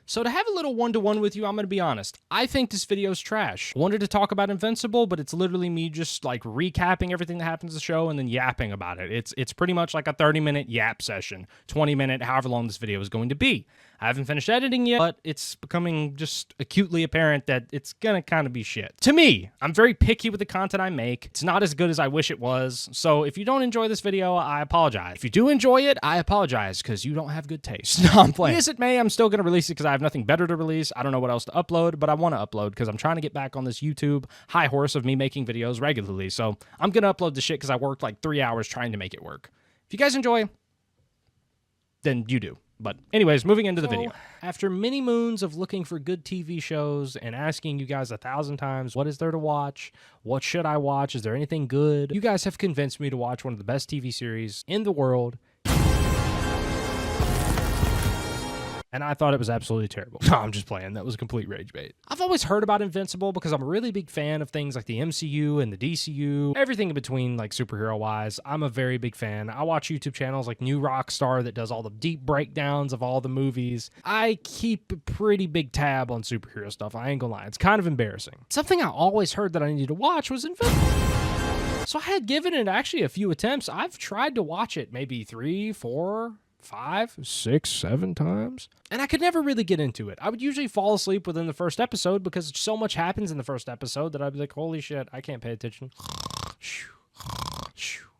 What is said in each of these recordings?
So to have a little one-to-one with you, I'm going to be honest. I think this video is trash. I wanted to talk about Invincible, but it's literally me just like recapping everything that happens in the show and then yapping about it. It's pretty much like a 30-minute yap session, 20-minute, however long this video is going to be. I haven't finished editing yet, but it's becoming just acutely apparent that it's gonna kind of be shit. To me, I'm very picky with the content I make. It's not as good as I wish it was. So if you don't enjoy this video, I apologize. If you do enjoy it, I apologize because you don't have good taste. No, I'm playing. Yes, it may. I'm still gonna release it because I have nothing better to release. I don't know what else to upload, but I want to upload because I'm trying to get back on this YouTube high horse of me making videos regularly. So I'm gonna upload the shit because I worked like 3 hours trying to make it work. If you guys enjoy, then you do. But anyways, moving into the video. After many moons of looking for good TV shows and asking you guys 1,000 times, what is there to watch? What should I watch? Is there anything good? You guys have convinced me to watch one of the best TV series in the world. And I thought it was absolutely terrible. No, I'm just playing. That was a complete rage bait. I've always heard about Invincible because I'm a really big fan of things like the MCU and the DCU, everything in between, like superhero-wise. I'm a very big fan. I watch YouTube channels like New Rockstar that does all the deep breakdowns of all the movies. I keep a pretty big tab on superhero stuff. I ain't gonna lie. It's kind of embarrassing. Something I always heard that I needed to watch was Invincible. So I had given it actually a few attempts. I've tried to watch it maybe 3, 4, 5, 6, 7 times. And I could never really get into it. I would usually fall asleep within the first episode because so much happens in the first episode that I'd be like, holy shit, I can't pay attention.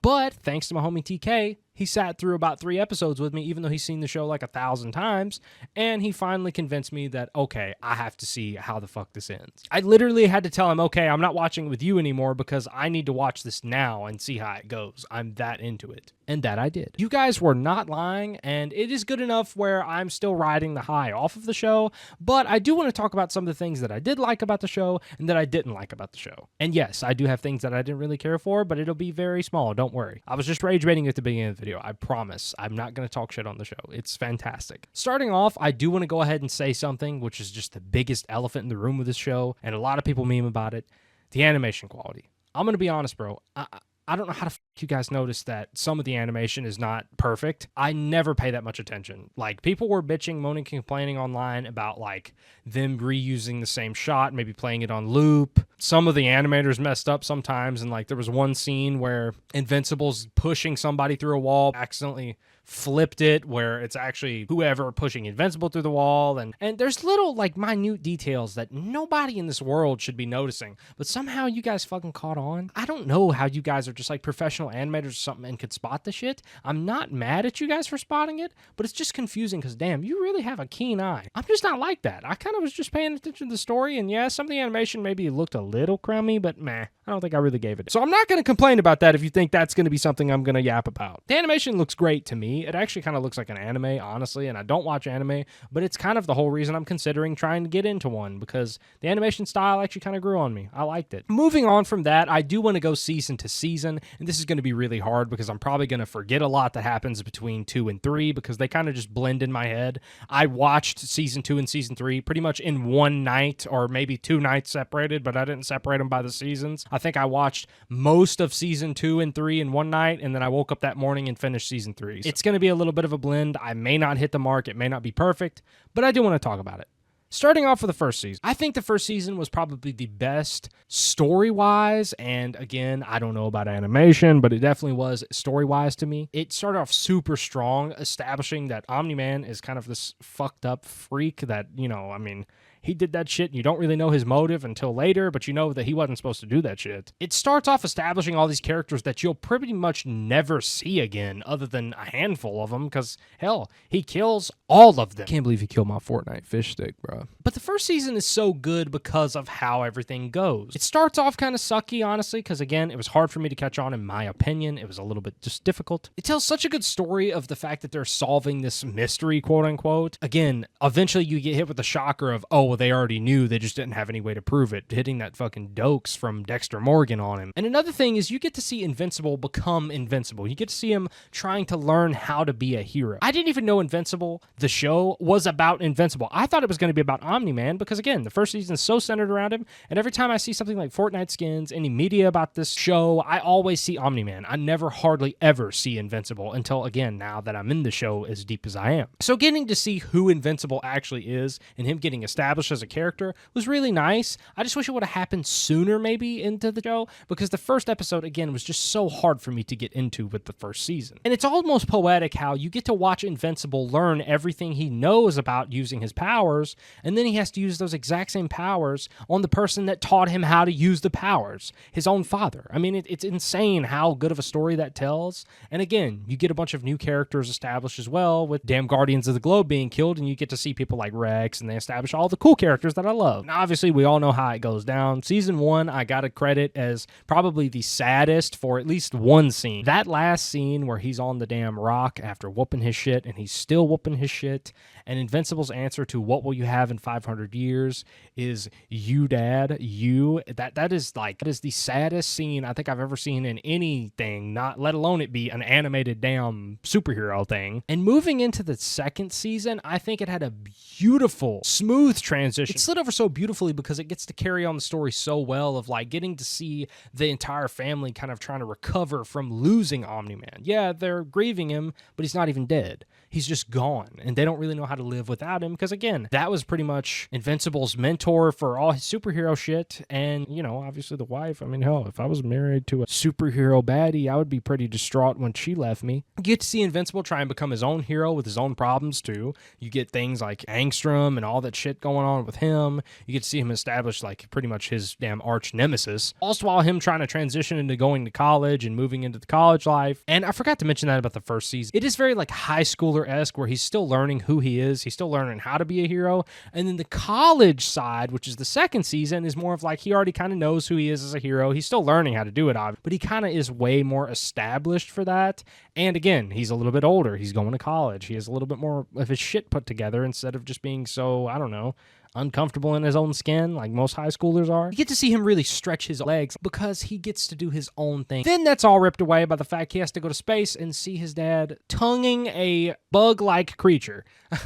But thanks to my homie TK, he sat through about 3 episodes with me, even though he's seen the show like 1,000 times, and he finally convinced me that, okay, I have to see how the fuck this ends. I literally had to tell him, okay, I'm not watching it with you anymore because I need to watch this now and see how it goes. I'm that into it. And that I did. You guys were not lying, and it is good enough where I'm still riding the high off of the show, but I do want to talk about some of the things that I did like about the show and that I didn't like about the show. And yes, I do have things that I didn't really care for, but it'll be very small, don't worry. I was just rage baiting at the beginning of the video, I promise. I'm not going to talk shit on the show. It's fantastic. Starting off, I do want to go ahead and say something, which is just the biggest elephant in the room with this show, and a lot of people meme about it, the animation quality. I'm going to be honest, bro. I don't know how to you guys notice that some of the animation is not perfect. I never pay that much attention. Like, people were bitching, moaning, complaining online about, like, them reusing the same shot, maybe playing it on loop. Some of the animators messed up sometimes, and, like, there was one scene where Invincible's pushing somebody through a wall, accidentally flipped it, where it's actually whoever pushing Invincible through the wall, and there's little, like, minute details that nobody in this world should be noticing, but somehow you guys fucking caught on. I don't know how you guys are just, like, professional animators or something and could spot the shit. I'm not mad at you guys for spotting it, but it's just confusing because, damn, you really have a keen eye. I'm just not like that. I kind of was just paying attention to the story, and yeah, some of the animation maybe looked a little crummy, but meh, I don't think I really gave it. So I'm not going to complain about that if you think that's going to be something I'm going to yap about. The animation looks great to me. It actually kind of looks like an anime, honestly, and I don't watch anime, but it's kind of the whole reason I'm considering trying to get into one, because the animation style actually kind of grew on me. I liked it. Moving on from that, I do want to go season to season, and this is going to be really hard because I'm probably going to forget a lot that happens between 2 and 3 because they kind of just blend in my head. I watched season 2 and season 3 pretty much in one night, or maybe 2 nights separated, but I didn't separate them by the seasons. I think I watched most of season 2 and 3 in one night, and then I woke up that morning and finished season 3. So it's going to be a little bit of a blend. I may not hit the mark. It may not be perfect, but I do want to talk about it. Starting off with the first season, I think the first season was probably the best story-wise, and again, I don't know about animation, but it definitely was story-wise to me. It started off super strong, establishing that Omni-Man is kind of this fucked up freak that, you know, I mean, he did that shit and you don't really know his motive until later, but you know that he wasn't supposed to do that shit. It starts off establishing all these characters that you'll pretty much never see again other than a handful of them, because, hell, he kills all of them. Can't believe he killed my Fortnite fish stick, bro. But the first season is so good because of how everything goes. It starts off kind of sucky, honestly, because, again, it was hard for me to catch on, in my opinion. It was a little bit just difficult. It tells such a good story of the fact that they're solving this mystery, quote-unquote. Again, eventually you get hit with the shocker of, oh, well, they already knew, they just didn't have any way to prove it, hitting that fucking dokes from Dexter Morgan on him. And another thing is you get to see Invincible become Invincible. You get to see him trying to learn how to be a hero. I didn't even know Invincible, the show, was about Invincible. I thought it was going to be about Omni-Man because, again, the first season is so centered around him, and every time I see something like Fortnite skins, any media about this show, I always see Omni-Man. I never hardly ever see Invincible until, again, now that I'm in the show as deep as I am. So getting to see who Invincible actually is and him getting established as a character was really nice. I just wish it would have happened sooner maybe into the show because the first episode, again, was just so hard for me to get into with the first season. And it's almost poetic how you get to watch Invincible learn everything he knows about using his powers, and then he has to use those exact same powers on the person that taught him how to use the powers, his own father. I mean, it's insane how good of a story that tells. And again, you get a bunch of new characters established as well with damn Guardians of the Globe being killed, and you get to see people like Rex, and they establish all the cool characters that I love. Now, obviously, we all know how it goes down. Season 1, I gotta credit as probably the saddest for at least one scene. That last scene where he's on the damn rock after whooping his shit, and he's still whooping his shit, and Invincible's answer to what will you have in 500 years is you, Dad, you. That is the saddest scene I think I've ever seen in anything, not let alone it be an animated damn superhero thing. And moving into the second season, I think it had a beautiful, smooth transition. It slid over so beautifully because it gets to carry on the story so well of like getting to see the entire family kind of trying to recover from losing Omni-Man. Yeah, they're grieving him, but he's not even dead. He's just gone, and they don't really know how to live without him because, again, that was pretty much Invincible's mentor for all his superhero shit, and, you know, obviously the wife. I mean, hell, if I was married to a superhero baddie, I would be pretty distraught when she left me. You get to see Invincible try and become his own hero with his own problems, too. You get things like Angstrom and all that shit going on with him. You get to see him establish, like, pretty much his damn arch nemesis. Also, while him trying to transition into going to college and moving into the college life. And I forgot to mention that about the first season. It is very, like, high schooler-esque where he's still learning who he is. He's still learning how to be a hero. And then the college side, which is the second season, is more of like he already kind of knows who he is as a hero. He's still learning how to do it, but he kind of is way more established for that. And again, he's a little bit older. He's going to college. He has a little bit more of his shit put together instead of just being so, I don't know, uncomfortable in his own skin like most high schoolers are. You get to see him really stretch his legs because he gets to do his own thing. Then that's all ripped away by the fact he has to go to space and see his dad tonguing a bug-like creature.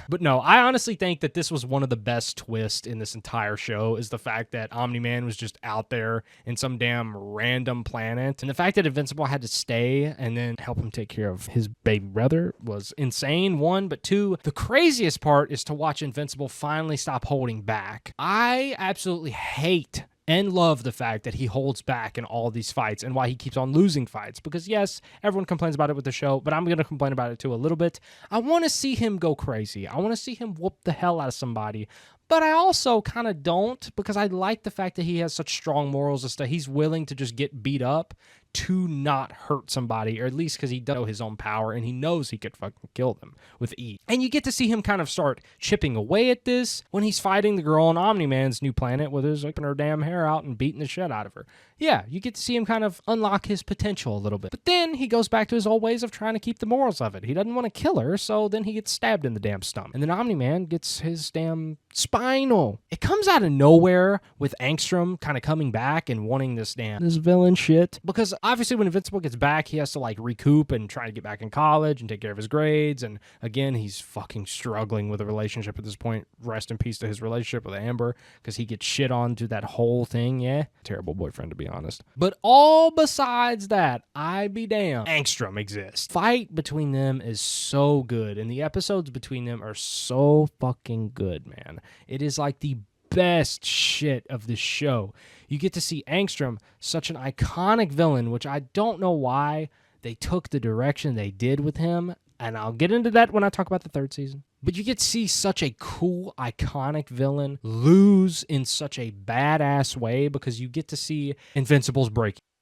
But no, I honestly think that this was one of the best twists in this entire show is the fact that Omni-Man was just out there in some damn random planet. And the fact that Invincible had to stay and then help him take care of his baby brother was insane, one. But two, the craziest part is to watch Invincible finally stop holding back. I absolutely hate and love the fact that he holds back in all these fights and why he keeps on losing fights. Because yes, everyone complains about it with the show, but I'm going to complain about it too a little bit. I want to see him go crazy. I want to see him whoop the hell out of somebody. But I also kind of don't because I like the fact that he has such strong morals as to he's willing to just get beat up to not hurt somebody, or at least because he does know his own power and he knows he could fucking kill them with ease. And you get to see him kind of start chipping away at this when he's fighting the girl on Omni-Man's new planet with his ripping her damn hair out and beating the shit out of her. Yeah, you get to see him kind of unlock his potential a little bit. But then he goes back to his old ways of trying to keep the morals of it. He doesn't want to kill her, so then he gets stabbed in the damn stomach. And then Omni-Man gets his damn spinal. It comes out of nowhere with Angstrom kind of coming back and wanting this villain shit. Because obviously when Invincible gets back, he has to like recoup and try to get back in college and take care of his grades. And again, he's fucking struggling with a relationship at this point. Rest in peace to his relationship with Amber because he gets shit on to that whole thing. Yeah, terrible boyfriend to be honest. But all besides that, I be damned, Angstrom exists. Fight between them is so good. And the episodes between them are so fucking good, man. It is like the best shit of the show. You get to see Angstrom, such an iconic villain, which I don't know why they took the direction they did with him, and I'll get into that when I talk about the third season. But you get to see such a cool, iconic villain lose in such a badass way because you get to see Invincible's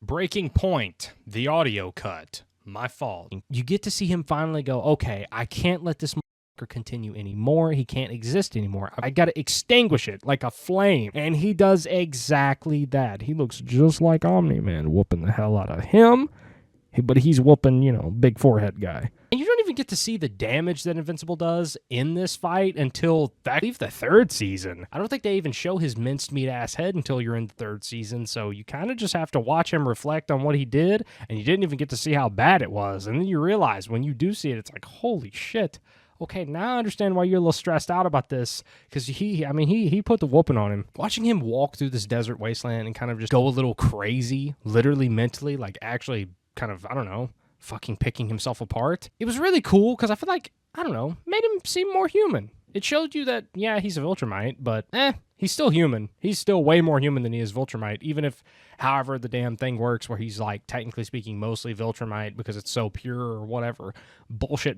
breaking point, the audio cut. My fault. You get to see him finally go, okay, I can't let this continue anymore. He can't exist anymore. I gotta extinguish it like a flame. And he does exactly that. He looks just like Omni-Man, whooping the hell out of him. But he's whooping, big forehead guy. And you don't even get to see the damage that Invincible does in this fight until, I believe, the third season. I don't think they even show his minced meat ass head until you're in the third season, so you kind of just have to watch him reflect on what he did, and you didn't even get to see how bad it was. And then you realize when you do see it, it's like, holy shit. okay, now I understand why you're a little stressed out about this, because he put the whooping on him. Watching him walk through this desert wasteland and kind of just go a little crazy, literally mentally, like actually kind of, I don't know, fucking picking himself apart. It was really cool because I feel like, I don't know, made him seem more human. It showed you that, yeah, he's a Viltrumite, but he's still human. He's still way more human than he is Viltrumite, even if, however the damn thing works, where he's, like, technically speaking, mostly Viltrumite because it's so pure or whatever. Bullshit.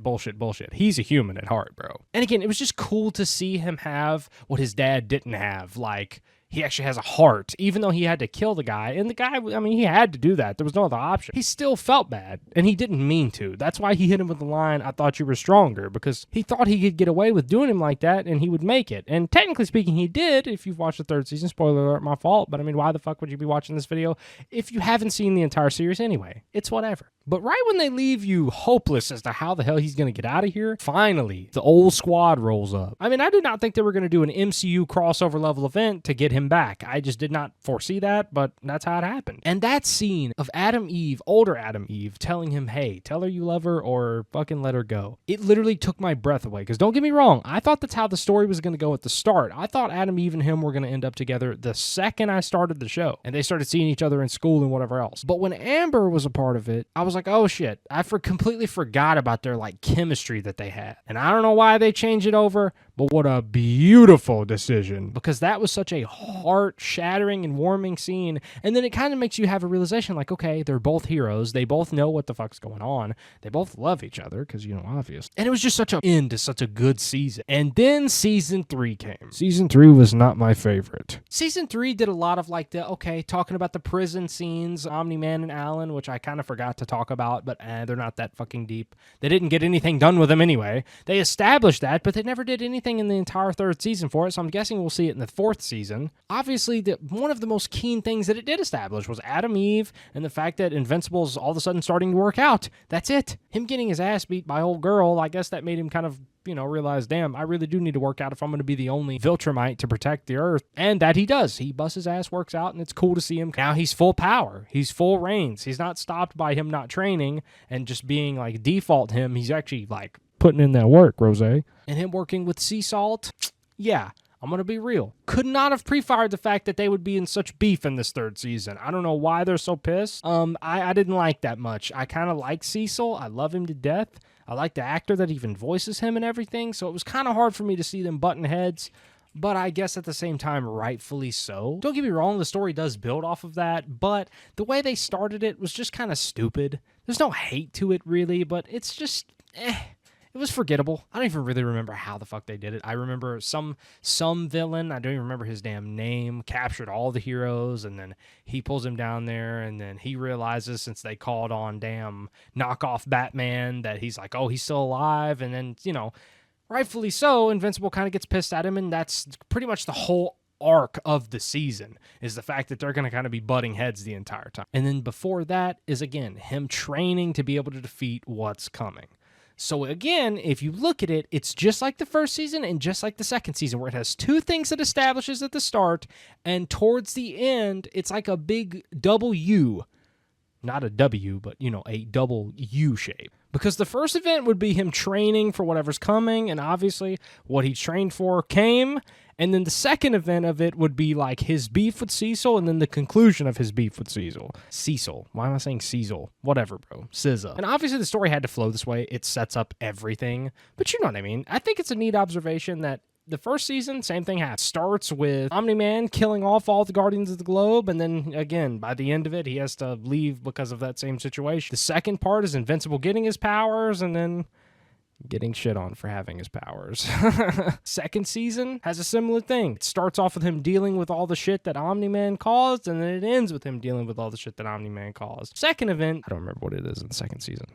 He's a human at heart, bro. And again, it was just cool to see him have what his dad didn't have, like, he actually has a heart, even though he had to kill the guy. And the guy, I mean, he had to do that. There was no other option. He still felt bad, and he didn't mean to. That's why he hit him with the line, "I thought you were stronger," because he thought he could get away with doing him like that, and he would make it. And technically speaking, he did, if you've watched the 3rd season. Spoiler alert, my fault. But I mean, why the fuck would you be watching this video if you haven't seen the entire series anyway? It's whatever. But right when they leave you hopeless as to how the hell he's going to get out of here, finally, the old squad rolls up. I mean, I did not think they were going to do an MCU crossover level event to get him back. I just did not foresee that, but that's how it happened. And that scene of Adam Eve, older Adam Eve, telling him, hey, tell her you love her or fucking let her go. It literally took my breath away, because don't get me wrong, I thought that's how the story was going to go at the start. I thought Adam Eve and him were going to end up together the second I started the show, and they started seeing each other in school and whatever else. But when Amber was a part of it, I was like, oh shit, I completely forgot about their like chemistry that they had. And I don't know why they changed it over, but what a beautiful decision, because that was such a heart-shattering and warming scene. And then it kind of makes you have a realization like, okay, they're both heroes. They both know what the fuck's going on. They both love each other because, you know, obvious. And it was just such an end to such a good season. And then season 3 came. Season 3 was not my favorite. Season 3 did a lot of like the, okay, talking about the prison scenes, Omni-Man and Alan, which I kind of forgot to talk about, but they're not that fucking deep. They didn't get anything done with them anyway. They established that, but they never did anything in the entire 3rd season for it, so I'm guessing we'll see it in the 4th season. Obviously, one of the most keen things that it did establish was Adam Eve and the fact that Invincible's all of a sudden starting to work out. That's it. Him getting his ass beat by old girl, I guess that made him kind of, you know, realize, damn, I really do need to work out if I'm going to be the only Viltrumite to protect the Earth. And that he does. He busts his ass, works out, and it's cool to see him. Now he's full power. He's full reigns. He's not stopped by him not training and just being like default him. He's actually like putting in that work, Rose. And him working with sea salt, yeah, I'm going to be real. Could not have pre-fired the fact that they would be in such beef in this 3rd season. I don't know why they're so pissed. I didn't like that much. I kind of like Cecil. I love him to death. I like the actor that even voices him and everything, so it was kind of hard for me to see them button heads, but I guess at the same time, rightfully so. Don't get me wrong, the story does build off of that, but the way they started it was just kind of stupid. There's no hate to it, really, but it's just, it was forgettable. I don't even really remember how the fuck they did it. I remember some villain, I don't even remember his damn name, captured all the heroes, and then he pulls him down there, and then he realizes since they called on damn knockoff Batman that he's like, oh, he's still alive, and then, you know, rightfully so, Invincible kind of gets pissed at him, and that's pretty much the whole arc of the season, is the fact that they're going to kind of be butting heads the entire time. And then before that is, again, him training to be able to defeat what's coming. So again, if you look at it, it's just like the 1st season and just like the 2nd season, where it has 2 things it establishes at the start, and towards the end, it's like a big double U. Not a W, but, you know, a double U shape. Because the first event would be him training for whatever's coming, and obviously what he trained for came. And then the second event of it would be like his beef with Cecil, and then the conclusion of his beef with Cecil. Cecil. Why am I saying Cecil? Whatever, bro. SZA. And obviously the story had to flow this way. It sets up everything. But you know what I mean. I think it's a neat observation that the 1st season, same thing happens. Starts with Omni-Man killing off all the Guardians of the Globe, and then, again, by the end of it, he has to leave because of that same situation. The second part is Invincible getting his powers, and then getting shit on for having his powers. 2nd season has a similar thing. It starts off with him dealing with all the shit that Omni-Man caused, and then it ends with him dealing with all the shit that Omni-Man caused. Second event, I don't remember what it is in the 2nd season.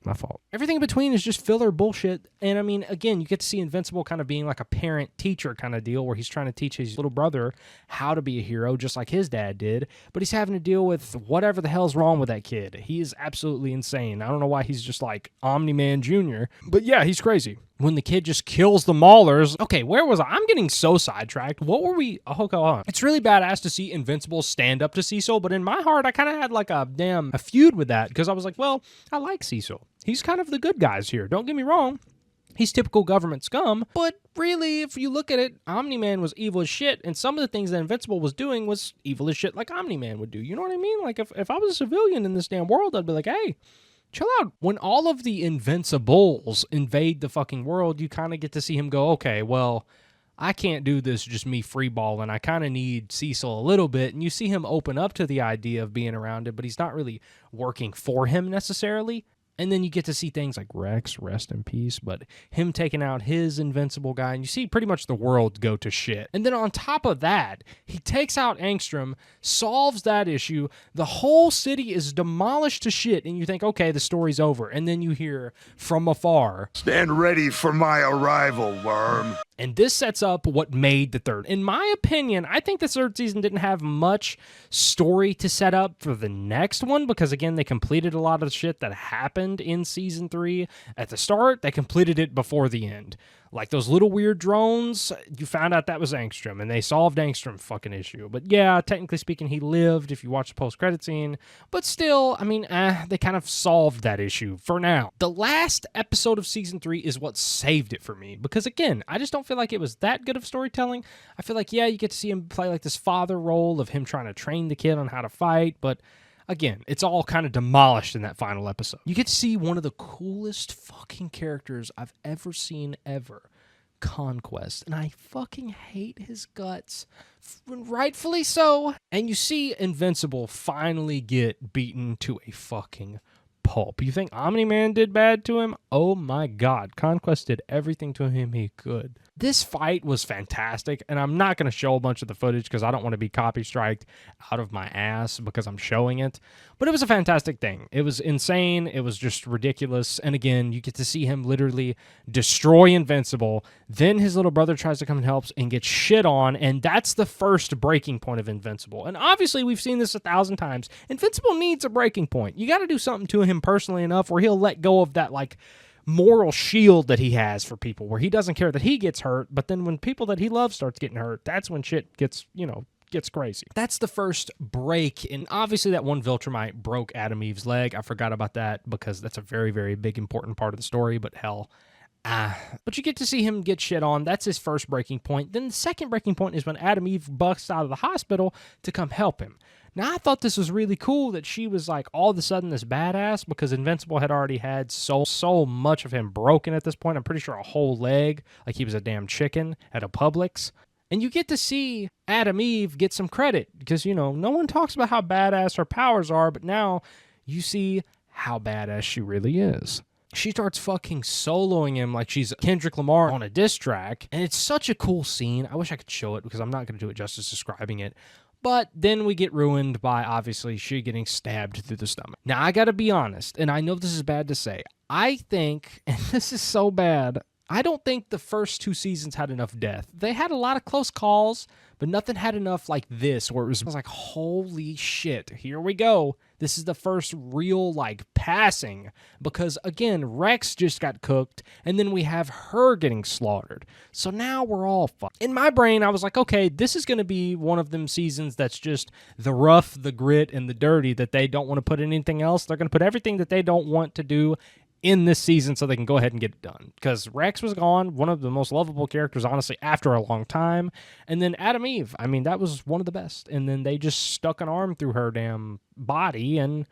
My fault. Everything in between is just filler bullshit. And I mean, again, you get to see Invincible kind of being like a parent-teacher kind of deal, where he's trying to teach his little brother how to be a hero, just like his dad did. But he's having to deal with whatever the hell's wrong with that kid. He is absolutely insane. I don't know why he's just like Omni-Man Jr. But yeah, he's crazy. When the kid just kills the Maulers. Okay, where was I? I'm getting so sidetracked. What were we? Oh, go on. It's really badass to see Invincible stand up to Cecil, but in my heart, I kind of had like a feud with that, because I was like, well, I like Cecil. He's kind of the good guys here. Don't get me wrong. He's typical government scum, but really, if you look at it, Omni-Man was evil as shit, and some of the things that Invincible was doing was evil as shit like Omni-Man would do. You know what I mean? Like, if I was a civilian in this damn world, I'd be like, hey, chill out. When all of the Invincibles invade the fucking world, you kind of get to see him go, okay, well, I can't do this just me freeballing. I kind of need Cecil a little bit, and you see him open up to the idea of being around it, but he's not really working for him necessarily. And then you get to see things like Rex, rest in peace, but him taking out his Invincible guy, and you see pretty much the world go to shit. And then on top of that, he takes out Angstrom, solves that issue, the whole city is demolished to shit, and you think, okay, the story's over. And then you hear from afar, "Stand ready for my arrival, worm." And this sets up what made the third. In my opinion, I think the third season didn't have much story to set up for the next one because, again, they completed a lot of the shit that happened in season 3 at the start. They completed it before the end. Like those little weird drones, you found out that was Angstrom, and they solved Angstrom's fucking issue. But yeah, technically speaking, he lived if you watch the post-credit scene. But still, I mean, they kind of solved that issue for now. The last episode of season 3 is what saved it for me. Because again, I just don't feel like it was that good of storytelling. I feel like, yeah, you get to see him play like this father role of him trying to train the kid on how to fight, but again, it's all kind of demolished in that final episode. You get to see one of the coolest fucking characters I've ever seen ever. Conquest. And I fucking hate his guts. Rightfully so. And you see Invincible finally get beaten to a fucking pulp. You think Omni-Man did bad to him? Oh my god. Conquest did everything to him he could. This fight was fantastic, and I'm not going to show a bunch of the footage because I don't want to be copy striked out of my ass because I'm showing it, but it was a fantastic thing. It was insane. It was just ridiculous, and again, you get to see him literally destroy Invincible. Then his little brother tries to come and helps and gets shit on, and that's the first breaking point of Invincible. And obviously, we've seen this 1,000 times. Invincible needs a breaking point. You got to do something to him personally enough where he'll let go of that, like, moral shield that he has for people where he doesn't care that he gets hurt, but then when people that he loves starts getting hurt, that's when shit gets crazy. That's the first break, and obviously that one Viltrumite broke Adam Eve's leg. I forgot about that because that's a very, very big, important part of the story, but hell. But you get to see him get shit on. That's his first breaking point. Then the second breaking point is when Adam Eve busts out of the hospital to come help him. Now, I thought this was really cool that she was, like, all of a sudden this badass because Invincible had already had so much of him broken at this point. I'm pretty sure a whole leg, like he was a damn chicken at a Publix. And you get to see Adam Eve get some credit because, you know, no one talks about how badass her powers are, but now you see how badass she really is. She starts fucking soloing him like she's Kendrick Lamar on a diss track, and it's such a cool scene. I wish I could show it because I'm not going to do it justice describing it. But then we get ruined by, obviously, she getting stabbed through the stomach. Now, I gotta be honest, and I know this is bad to say. I think, and this is so bad, I don't think the first 2 seasons had enough death. They had a lot of close calls, but nothing had enough like this, where it was like, holy shit, here we go. This is the first real, like, passing. Because, again, Rex just got cooked, and then we have her getting slaughtered. So now we're all fucked. In my brain, I was like, okay, this is going to be one of them seasons that's just the rough, the grit, and the dirty, that they don't want to put in anything else. They're going to put everything that they don't want to do in this season so they can go ahead and get it done. Because Rex was gone, one of the most lovable characters, honestly, after a long time. And then Adam Eve, I mean, that was one of the best. And then they just stuck an arm through her damn body, and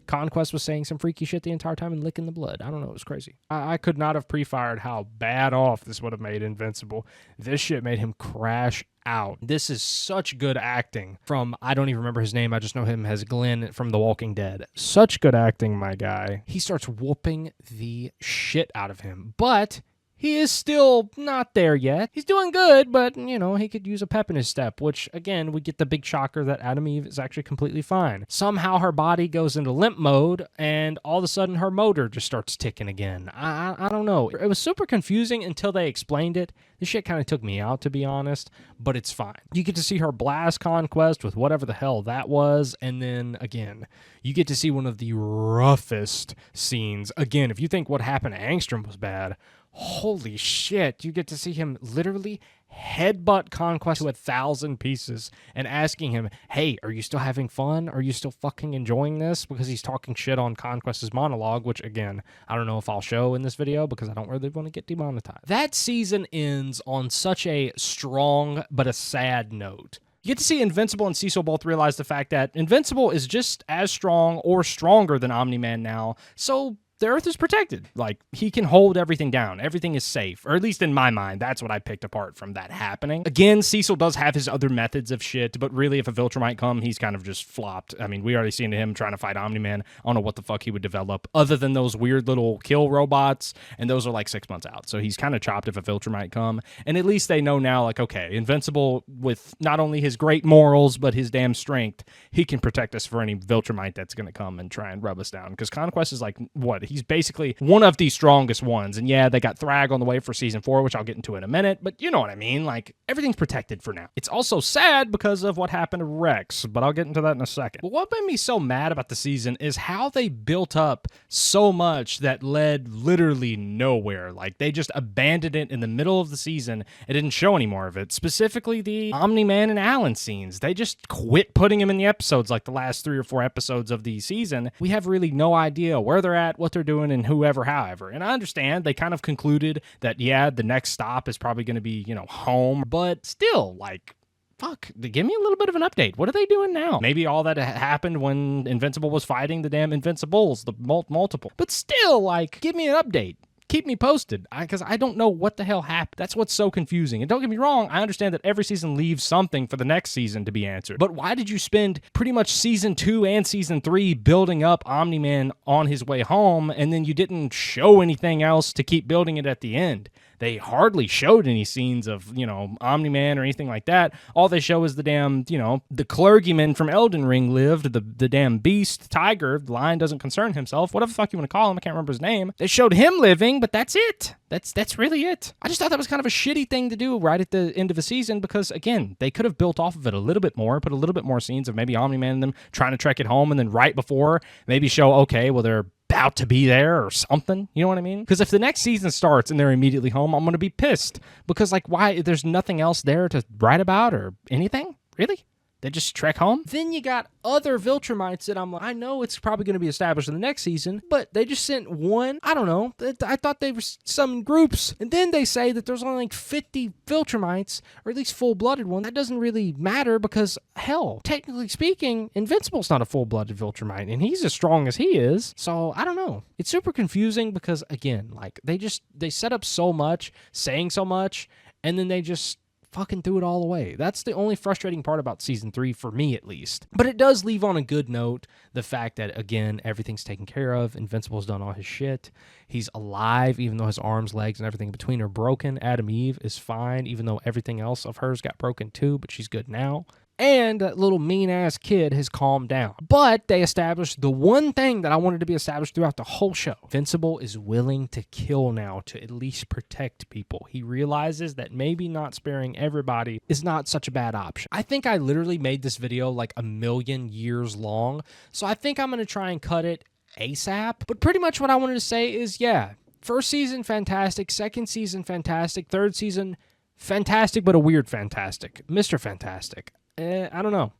Conquest was saying some freaky shit the entire time and licking the blood. I don't know, it was crazy. I could not have pre-fired how bad off this would have made Invincible. This shit made him crash out. This is such good acting from, I don't even remember his name, I just know him as Glenn from The Walking Dead. Such good acting, my guy. He starts whooping the shit out of him, but he is still not there yet. He's doing good, but, you know, he could use a pep in his step, which, again, we get the big shocker that Adam Eve is actually completely fine. Somehow her body goes into limp mode, and all of a sudden her motor just starts ticking again. I don't know. It was super confusing until they explained it. This shit kind of took me out, to be honest, but it's fine. You get to see her blast Conquest with whatever the hell that was, and then, again, you get to see one of the roughest scenes. Again, if you think what happened to Angstrom was bad, Holy shit, you get to see him literally headbutt Conquest to 1,000 pieces and asking him, hey, are you still having fun? Are you still fucking enjoying this? Because he's talking shit on Conquest's monologue, which, again, I don't know if I'll show in this video because I don't really want to get demonetized. That season ends on such a strong but a sad note. You get to see Invincible and Cecil both realize the fact that Invincible is just as strong or stronger than Omni-Man now, so the Earth is protected. Like, he can hold everything down. Everything is safe. Or at least in my mind, that's what I picked apart from that happening. Again, Cecil does have his other methods of shit, but really, if a Viltrumite come, he's kind of just flopped. I mean, we already seen him trying to fight Omni-Man. I don't know what the fuck he would develop, other than those weird little kill robots, and those are like 6 months out. So he's kind of chopped if a Viltrumite come. And at least they know now, like, okay, Invincible, with not only his great morals, but his damn strength, he can protect us for any Viltrumite that's going to come and try and rub us down. Because Conquest is like, what? He's basically one of the strongest ones. And yeah, they got Thrag on the way for season 4, which I'll get into in a minute, but you know what I mean. Like, everything's protected for now. It's also sad because of what happened to Rex, but I'll get into that in a second. But what made me so mad about the season is how they built up so much that led literally nowhere. Like, they just abandoned it in the middle of the season and didn't show any more of it. Specifically, the Omni-Man and Alan scenes. They just quit putting him in the episodes, like the last 3 or 4 episodes of the season. We have really no idea where they're at, what they're doing, and whoever, however. And I understand they kind of concluded that, yeah, the next stop is probably going to be, you know, home, but still, like, fuck, give me a little bit of an update. What are they doing now? Maybe all that happened when Invincible was fighting the damn Invincibles, the multiple. But still, like, give me an update. Keep me posted, because I don't know what the hell happened. That's what's so confusing. And don't get me wrong, I understand that every season leaves something for the next season to be answered. But why did you spend pretty much season 2 and season 3 building up Omni-Man on his way home, and then you didn't show anything else to keep building it at the end? They hardly showed any scenes of, you know, Omni-Man or anything like that. All they show is the damn, you know, the clergyman from Elden Ring lived, the damn beast, tiger, the lion doesn't concern himself, whatever the fuck you want to call him, I can't remember his name. They showed him living, but that's it. That's really it. I just thought that was kind of a shitty thing to do right at the end of the season because, again, they could have built off of it a little bit more, put a little bit more scenes of maybe Omni-Man and them trying to trek it home, and then right before, maybe show, okay, well, they're about to be there or something, you know what I mean? Because if the next season starts and they're immediately home, I'm going to be pissed because, like, why? There's nothing else there to write about or anything? Really? They just trek home? Then you got other Viltrumites that I'm like, I know it's probably going to be established in the next season, but they just sent one. I don't know. I thought they were some groups. And then they say that there's only like 50 Viltrumites, or at least full-blooded ones. That doesn't really matter because, hell, technically speaking, Invincible's not a full-blooded Viltrumite, and he's as strong as he is. So, I don't know. It's super confusing because, again, like, they set up so much, saying so much, and then they just fucking threw it all away. That's the only frustrating part about season 3 for me, at least. But it does leave on a good note the fact that, again, everything's taken care of. Invincible's done all his shit. He's alive, even though his arms, legs, and everything in between are broken. Adam Eve is fine, even though everything else of hers got broken too, but she's good now. And that little mean-ass kid has calmed down. But they established the one thing that I wanted to be established throughout the whole show. Invincible is willing to kill now to at least protect people. He realizes that maybe not sparing everybody is not such a bad option. I think I literally made this video like 1,000,000 years long, so I think I'm going to try and cut it ASAP. But pretty much what I wanted to say is, yeah, first season, fantastic. Second season, fantastic. Third season, fantastic, but a weird fantastic. Mr. Fantastic. I don't know.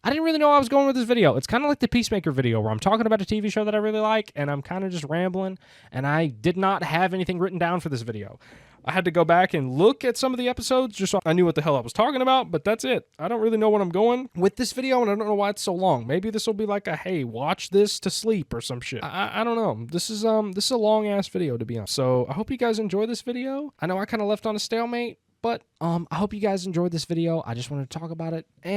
I didn't really know I was going with this video. It's kind of like the Peacemaker video where I'm talking about a TV show that I really like, and I'm kind of just rambling, and I did not have anything written down for this video. I had to go back and look at some of the episodes just so I knew what the hell I was talking about, but that's it. I don't really know what I'm going with this video, and I don't know why it's so long. Maybe this will be like a, hey, watch this to sleep or some shit. I don't know. This is a long-ass video, to be honest. So I hope you guys enjoy this video. I know I kind of left on a stalemate, but I hope you guys enjoyed this video. I just wanted to talk about it. And